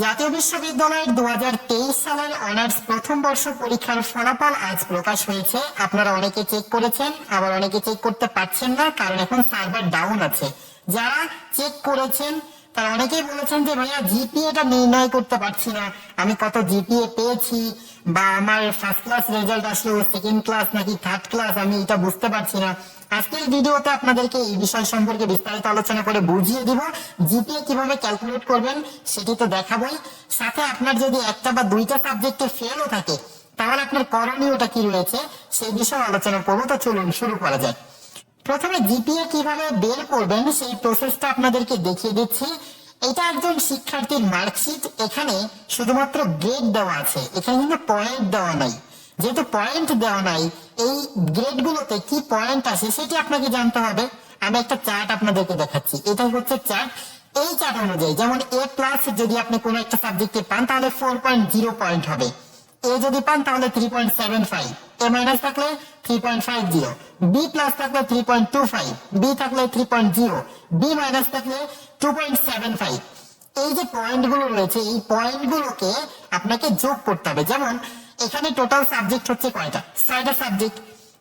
জাতীয় বিশ্ববিদ্যালয়ের 2023 সালের অনার্স প্রথম বর্ষ পরীক্ষার ফলাফল আজ প্রকাশ হয়েছে। আপনারা অনেকে চেক করেছেন, আবার অনেকে চেক করতে পারছেন না, কারণ এখন সার্ভার ডাউন আছে। যারা চেক করেছেন তারা অনেকেই বলেছেন যে ভাইয়া জিপিএটা নির্ণয় করতে পারছি না, আমি কত জিপিএ পেয়েছি বা আমার ফার্স্ট ক্লাস রেজাল্ট আসলো সেকেন্ড ক্লাস নাকি থার্ড ক্লাস আমি এটা বুঝতে পারছি না। আজকের ভিডিওতে আপনাদেরকে এই বিষয় সম্পর্কে বিস্তারিত আলোচনা করে বুঝিয়ে দিব। জিপিএ কিভাবে ক্যালকুলেট করবেন সেটি তো দেখাবোই, সাথে আপনার যদি একটা বা দুইটা সাবজেক্টে ফেলও থাকে তাহলে আপনার করণীয়টা কি রয়েছে সেই বিষয়ে আলোচনা করবো। তো চলুন শুরু করা যায়। প্রথমে জিপিএ কিভাবে বের করবেন সেই প্রসেসটা আপনাদেরকে দেখিয়ে দিচ্ছি। এটা একজন শিক্ষার্থীর মার্কশিট, এখানে শুধুমাত্র গ্রেড দেওয়া আছে, এখানে কিন্তু পয়েন্ট দেওয়া নাই। যেহেতু পয়েন্ট দেওয়া নাই, এই গ্রেড গুলোতে কি পয়েন্ট আসে সেটি আপনাকে জানতে হবে। আমি একটা চার্ট আপনাদেরকে দেখাচ্ছি, এটাই হচ্ছে চার্ট। এই চার্ট অনুযায়ী যেমন এ প্লাস যদি আপনি কোনো একটা সাবজেক্টে পান তাহলে 4.0 পয়েন্ট হবে, এ যদি পান তাহলে 3.75, এ মাইনাস থাকলে 3.50, বি প্লাস থাকলে 3.25, বি থাকলে 3.0, বি মাইনাস থাকলে 2.75। এই যে পয়েন্ট গুলো রয়েছে এই পয়েন্ট গুলোকে আপনাকে যোগ করতে হবে। যেমন এখানে টোটাল সাবজেক্ট হচ্ছে কয়টা, 6টা সাবজেক্ট,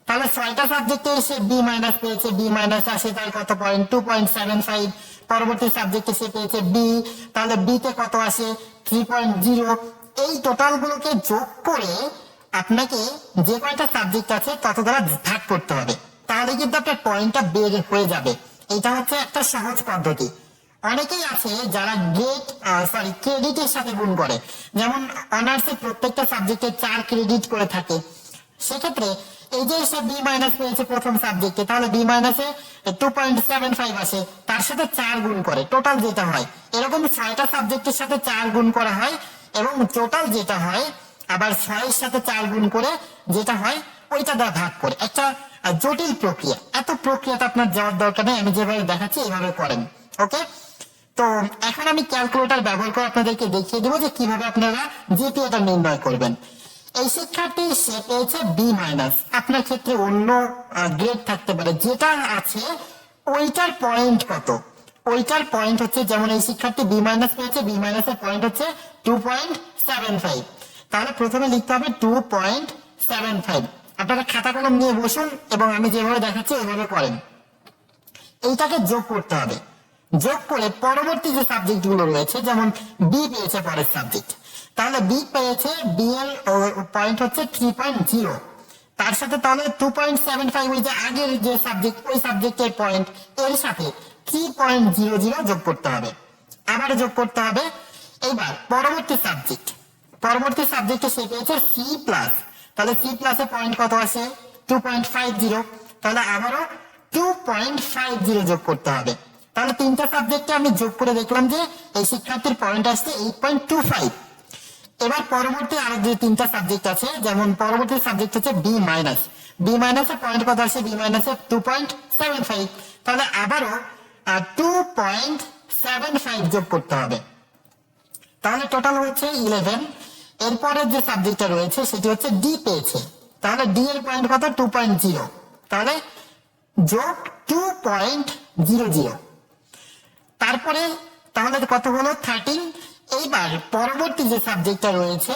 তাহলে 6টা সাবজেক্টে এসে বি মাইনাস পেয়েছে, বি মাইনাস আসে তার কত পয়েন্ট 2.75। পরবর্তী সাবজেক্টে সে পেয়েছে বি, তাহলে বি তে কত আসে 3.0। এই টোটাল গুলোকে যোগ করে আপনাকে যে কয়টা সাবজেক্ট আছে তত দ্বারা ভাগ করতে হবে, তাহলে কিন্তু আপনার পয়েন্টটা বের হয়ে যাবে। এটা হচ্ছে একটা সহজ পদ্ধতি। অনেকেই আছে যারা ক্রেডিটের সাথে গুণ করে, যেমন অনার্সে প্রত্যেকটা সাবজেক্টে 4 ক্রেডিট করে থাকে। সেক্ষেত্রে এই যে সে বি মাইনাস পেয়েছে প্রথম সাবজেক্টে, তাহলে বি মাইনাসে 2.75 আসে, তার সাথে 4 গুণ করে টোটাল যেটা হয়। এরকম 6টা সাবজেক্টের সাথে 4 গুণ করা হয় এবং টোটাল যেটা হয় আবার 6 এর সাথে 4 গুণ করে যেটা হয় ওইটা দ্বারা ভাগ করে। একটা জটিল প্রক্রিয়া, এত প্রক্রিয়াটা আপনার যাওয়ার দরকার নেই, আমি যেভাবে দেখাচ্ছি এইভাবে করেন। ওকে, তো এখন আমি ক্যালকুলেটর ব্যবহার করে আপনাদেরকে দেখিয়ে দেবো যে কিভাবে আপনারা জিপিএটা নির্ণয় করবেন। এই শিক্ষার্থী সে পেয়েছে বি মাইনাস, আপনার ক্ষেত্রে অন্য গ্রেড থাকতে পারে, যেটা আছে ওইটার পয়েন্ট কত, ওইটার পয়েন্ট হচ্ছে, যেমন এই শিক্ষার্থী বি মাইনাস পেয়েছে, বি মাইনাসের পয়েন্ট হচ্ছে 2.75, তাহলে প্রথমে লিখতে হবে 2.75। আপনারা খাতা কলম নিয়ে বসুন এবং আমি যেভাবে দেখাচ্ছি ওইভাবে করেন। এইটাকে যোগ করতে হবে, যোগ করে পরবর্তী যে সাবজেক্ট গুলো রয়েছে, যেমন বি পেয়েছে পরের সাবজেক্ট, তাহলে বি পেয়েছে, বি এর পয়েন্ট হচ্ছে 3.0, তার সাথে তাহলে 2.75 ওই যে আগের যে সাবজেক্ট ওই সাবজেক্টের পয়েন্ট এর সাথে 3.00 যোগ করতে হবে, আবার যোগ করতে হবে। এবার পরবর্তী সাবজেক্টে সে পেয়েছে সি প্লাস, তাহলে সি প্লাসের পয়েন্ট কত আসে 2.50, তাহলে আবারও 2.50 যোগ করতে হবে। তাহলে 3টা সাবজেক্টে আমি যোগ করে দেখলাম যে এই শিক্ষার্থীর পয়েন্ট আসছে 8.25। এবার পরবর্তী আরো যে 3টা সাবজেক্ট আছে, যেমন পরবর্তী সাবজেক্ট হচ্ছে বি মাইনাস, বি মাইনাসের পয়েন্ট কত আসে, বি মাইনাসের 2.75, তাহলে আবারও 2.75 যোগ করতে হবে, তাহলে টোটাল হচ্ছে 11। এরপরের যে সাবজেক্টটা রয়েছে সেটি হচ্ছে ডি পেয়েছে, তাহলে ডি এর পয়েন্ট কত 2.0, তাহলে যোগ 2.00, তারপরে তাহলে কত হলো 13। এইবার পরবর্তী যে সাবজেক্টটা রয়েছে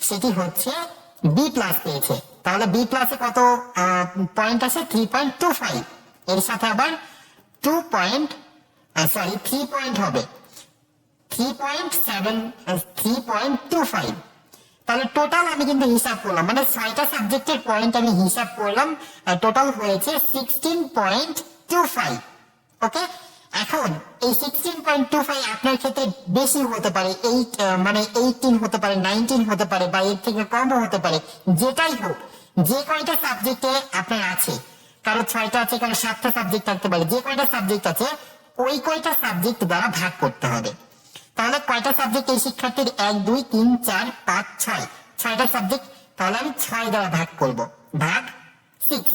সেটি হচ্ছে বি প্লাস পেয়েছে, তাহলে বি প্লাসে কত পয়েন্ট আছে 3.25, এর সাথে আবার 3 পয়েন্ট হবে 3.25। তাহলে টোটাল আমি কিন্তু হিসাব করলাম, মানে 6টা সাবজেক্টের পয়েন্ট আমি হিসাব করলাম, টোটাল হয়েছে 16.25। ওকে, এখন এই 16.25 আপনার ক্ষেত্রে বেশি হতে পারে, 18 হতে পারে, 19 হতে পারে, বা এর থেকে কমও হতে পারে। যেটাই হোক, যে কয়টা সাবজেক্টে আপনার আছে, কারো 6টা আছে, কারো 7টা সাবজেক্ট থাকতে পারে, যে কয়টা সাবজেক্ট আছে ওই কয়টা সাবজেক্ট দ্বারা ভাগ করতে হবে। তাহলে কয়টা সাবজেক্ট এই শিক্ষার্থীর 1 2 3 4 5 6, 6টা সাবজেক্ট, তাহলে আমি 6 দ্বারা ভাগ করব, ভাগ 6।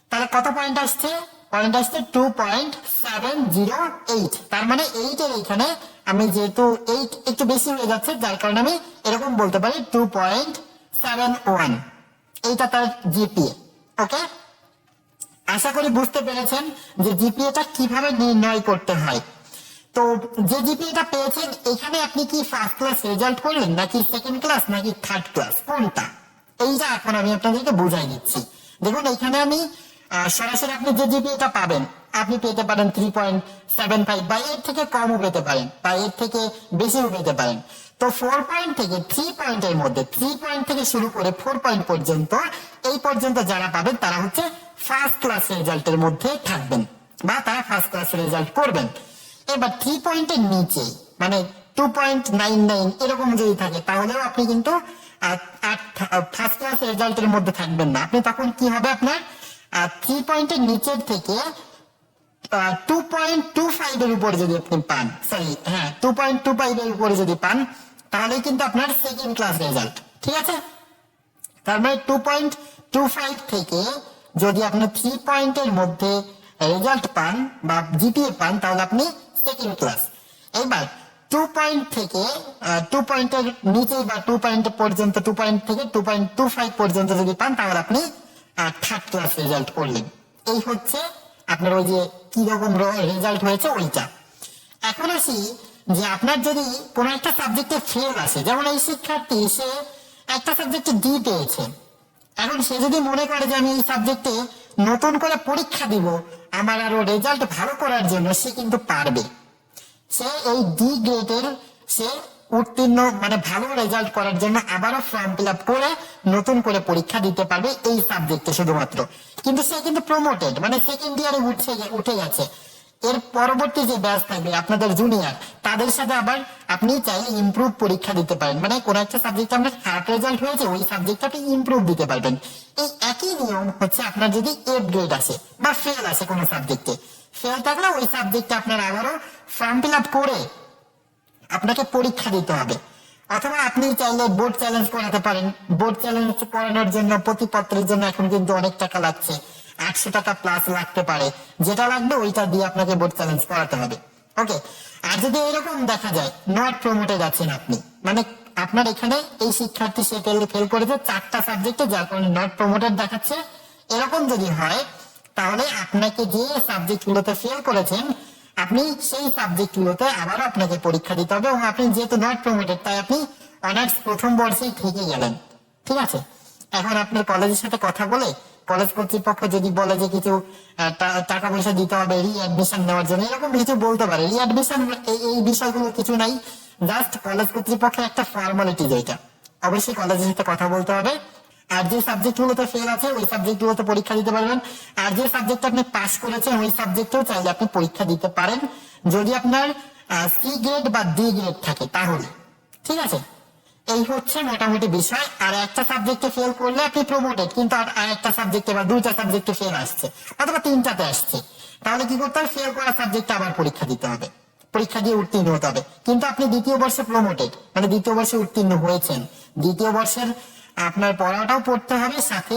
তাহলে কত পয়েন্ট আসছে, পয়েন্ট আসছে 2.708, তার মানে 8 এর এখানে আমি যেহেতু 8 একটু বেশি হয়ে যাচ্ছে যার কারণে আমি এরকম বলতে পারি 2.71, এইটা তার জিপিএ। ওকে, আশা করি বুঝতে পেরেছেন যে জিপিএটা কিভাবে নির্ণয় করতে হয়। তো যে জিপিএটা পেয়েছেন এখানে আপনি কি ফার্স্ট ক্লাস রেজাল্ট করলেন নাকি সেকেন্ড ক্লাস নাকি থার্ড ক্লাস, কোনটা? এইটা এখন আমি আপনাদেরকে বুঝাই দিচ্ছি। দেখুন এখানে আমি সরাসরি আপনি যে জিপিএটা পাবেন আপনি পেতে পারেন 3.75 বা এর থেকে কমও পেতে পারেন বা এর থেকে বেশিও পেতে পারেন। তো 4 পয়েন্ট থেকে 3 পয়েন্টের মধ্যে 3 পয়েন্ট থেকে শুরু করে 4 পয়েন্ট পর্যন্ত এই পর্যন্ত যারা পাবেন তারা হচ্ছে ফার্স্ট ক্লাস রেজাল্টের মধ্যে থাকবেন বা তারা ফার্স্ট ক্লাস রেজাল্ট করবেন। এবার 3 পয়েন্টের নিচে মানে 2.99 এরকম যদি থাকে তাহলেও আপনি কিন্তু ফার্স্ট ক্লাস রেজাল্টের মধ্যে থাকবেন না। আপনি তখন কি হবে, আপনার 3 পয়েন্টের নিচের থেকে 2.25 এর উপরে যদি আপনি পান, সরি হ্যাঁ 2.25 এর উপরে যদি পান তাহলে কিন্তু আপনার সেকেন্ড ক্লাস রেজাল্ট, ঠিক আছে? তার মানে 2.25 থেকে যদি আপনি 3 পয়েন্টের মধ্যে রেজাল্ট পান বা জিপিএ পান তাহলে আপনি সেকেন্ড ক্লাস। এবার 2 পয়েন্ট থেকে 2 পয়েন্টের নিচে বা 2 পয়েন্ট পর্যন্ত 2 পয়েন্ট থেকে 2.25 পর্যন্ত যদি পান তাহলে আপনি থার্ড ক্লাস রেজাল্ট করলেন। এই হচ্ছে আপনার ওই যে কি রকম রেজাল্ট হয়েছে ওইটা। এখন আসি যে আপনার যদি কোনো একটা সাবজেক্টে ফেল আসে, যেমন এই শিক্ষার্থী সে একটা সাবজেক্টে ডি পেয়েছে, এখন সে যদি মনে করে যে আমি এই সাবজেক্টে নতুন করে পরীক্ষা দিব আমার আরো রেজাল্ট ভালো করার জন্য, সে কিন্তু পারবে। সে এই ডি গ্রেডের সে উত্তীর্ণ মানে ভালো রেজাল্ট করার জন্য আবারও ফর্ম ফিল আপ করে নতুন করে পরীক্ষা দিতে পারবে এই সাবজেক্টে শুধুমাত্র। কিন্তু সে কিন্তু প্রমোটেড মানে সেকেন্ড ইয়ারে উঠে গেছে। এর পরবর্তী যে ব্যাচ থাকবে আপনাদের জুনিয়র, তাদের সাথে আবার আপনি চাইলে ইমপ্রুভ পরীক্ষা দিতে পারেন। মানে কোন একটা সাবজেক্টে আপনার খারাপ রেজাল্ট হয়েছে ওই সাবজেক্টে আপনি ইমপ্রুভ দিতে পারবেন। এই একই নিয়ম হচ্ছে আপনার যদি এফ গ্রেড আসে বা ফেল আসে কোনো সাবজেক্টে, ফেল থাকলে ওই সাবজেক্টে আপনার আবারও ফর্ম ফিল আপ করে আপনাকে পরীক্ষা দিতে হবে। অথবা আপনি চাইলে বোর্ড চ্যালেঞ্জ করাতে পারেন। বোর্ড চ্যালেঞ্জ করানোর জন্য প্রতি পত্রের জন্য এখন কিন্তু অনেক টাকা লাগছে, 800 টাকা প্লাস লাগতে পারে। যেটা লাগবে ওইটা দিয়ে আপনাকে বোর্ড চ্যালেঞ্জ করাতে হবে। ওকে, আর যদি এরকম দেখা যায় নট প্রমোটেড আছেন আপনি, মানে আপনার এখানে এই শিক্ষার্থী সে ফেল করেছে 4টা সাবজেক্টে যার কারণে নট প্রমোটেড দেখাচ্ছে, এরকম যদি হয় তাহলে আপনাকে যে সাবজেক্ট গুলোতে ফেল করেছেন আপনি সেই সাবজেক্ট গুলোতে আবার আপনাকে পরীক্ষা দিতে হবে। এবং আপনি যেহেতু নট প্রমোটেড তাই আপনি অনার্স প্রথম বর্ষেই থেকে গেলেন, ঠিক আছে? এখন আপনার কলেজের সাথে কথা বলে কলেজ কর্তৃপক্ষ যদি বলে যে কিছু টাকা পয়সা দিতে হবে রিঅ্যাডমিশন নেওয়ার জন্য, এরকম কিছু বলতে পারে। রিঅ্যাডমিশন এই বিষয়গুলো কিছু নাই, জাস্ট কলেজ কর্তৃপক্ষের একটা ফর্মালিটি, যেটা অবশ্যই কলেজের সাথে কথা বলতে হবে। আর যে সাবজেক্ট গুলোতে ফেল আছে ওই সাবজেক্ট গুলোতে পরীক্ষা দিতে পারবেন। আর যে সাবজেক্ট আপনি পাস করেছেন ওই সাবজেক্টেও চাইলে আপনি পরীক্ষা দিতে পারেন যদি আপনার সি গ্রেড বা ডি গ্রেড থাকে তাহলে, ঠিক আছে? এই হচ্ছে মোটামুটি বিষয়। আর একটা সাবজেক্টে ফেল করলে আপনি প্রমোটেড, কিন্তু আর একটা সাবজেক্টে বা 2টা সাবজেক্টে ফেল আসছে অথবা 3টাতে আসছে, তাহলে কি করতে হবে, ফেল করা সাবজেক্টে আবার পরীক্ষা দিতে হবে, পরীক্ষা দিয়ে উত্তীর্ণ হতে হবে। কিন্তু আপনি দ্বিতীয় বর্ষে প্রমোটেড মানে দ্বিতীয় বর্ষে উত্তীর্ণ হয়েছেন, দ্বিতীয় বর্ষের আপনার পড়াটাও পড়তে হবে, সাথে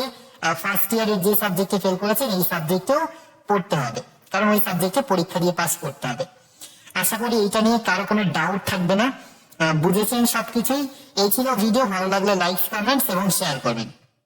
ফার্স্ট ইয়ারের যে সাবজেক্টে ফেল করেছেন এই সাবজেক্টেও পড়তে হবে, কারণ ওই সাবজেক্টে পরীক্ষা দিয়ে পাস করতে হবে। আশা করি এটা নিয়ে কারো কোনো ডাউট থাকবে না, বুঝেছেন সবকিছুই। এই ছিল ভিডিও, ভালো লাগলে লাইক কমেন্টস এবং শেয়ার করবেন।